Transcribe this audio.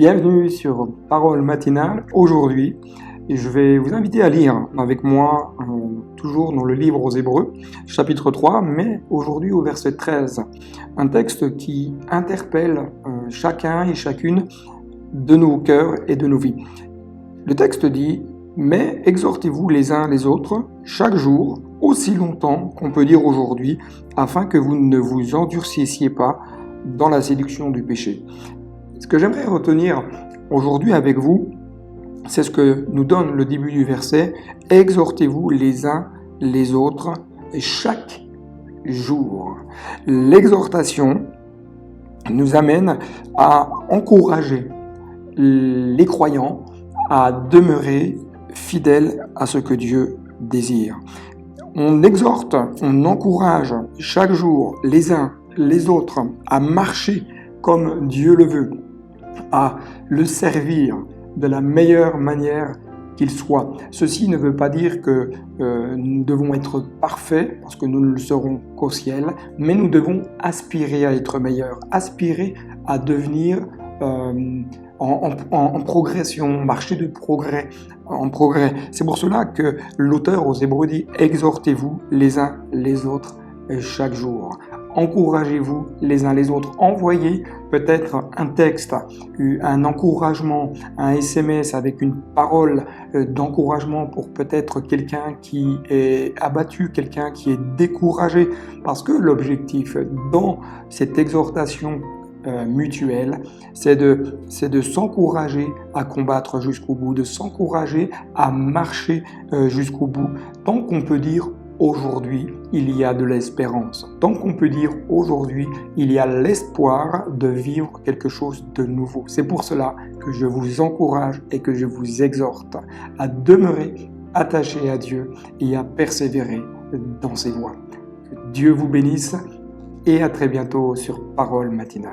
Bienvenue sur Parole matinale. Aujourd'hui, je vais vous inviter à lire avec moi, toujours dans le livre aux Hébreux, chapitre 3, mais aujourd'hui au verset 13. Un texte qui interpelle chacun et chacune de nos cœurs et de nos vies. Le texte dit « Mais exhortez-vous les uns les autres chaque jour, aussi longtemps qu'on peut dire aujourd'hui, afin que vous ne vous endurcissiez pas dans la séduction du péché. » Ce que j'aimerais retenir aujourd'hui avec vous, c'est ce que nous donne le début du verset. Exhortez-vous les uns les autres chaque jour. L'exhortation nous amène à encourager les croyants à demeurer fidèles à ce que Dieu désire. On exhorte, on encourage chaque jour les uns les autres à marcher comme Dieu le veut, à le servir de la meilleure manière qu'il soit. Ceci ne veut pas dire que nous devons être parfaits, parce que nous ne le serons qu'au ciel, mais nous devons aspirer à être meilleurs, aspirer à devenir en progression, marcher de progrès en progrès. C'est pour cela que l'auteur aux Hébreux dit « Exhortez-vous les uns les autres chaque jour ». Encouragez-vous les uns les autres. Envoyez peut-être un texte, un encouragement, un SMS avec une parole d'encouragement pour peut-être quelqu'un qui est abattu, quelqu'un qui est découragé. Parce que l'objectif dans cette exhortation mutuelle, c'est de s'encourager à combattre jusqu'au bout, de s'encourager à marcher jusqu'au bout. Tant qu'on peut dire aujourd'hui, il y a de l'espérance. Tant qu'on peut dire aujourd'hui, il y a l'espoir de vivre quelque chose de nouveau. C'est pour cela que je vous encourage et que je vous exhorte à demeurer attachés à Dieu et à persévérer dans ses voies. Que Dieu vous bénisse et à très bientôt sur Parole matinale.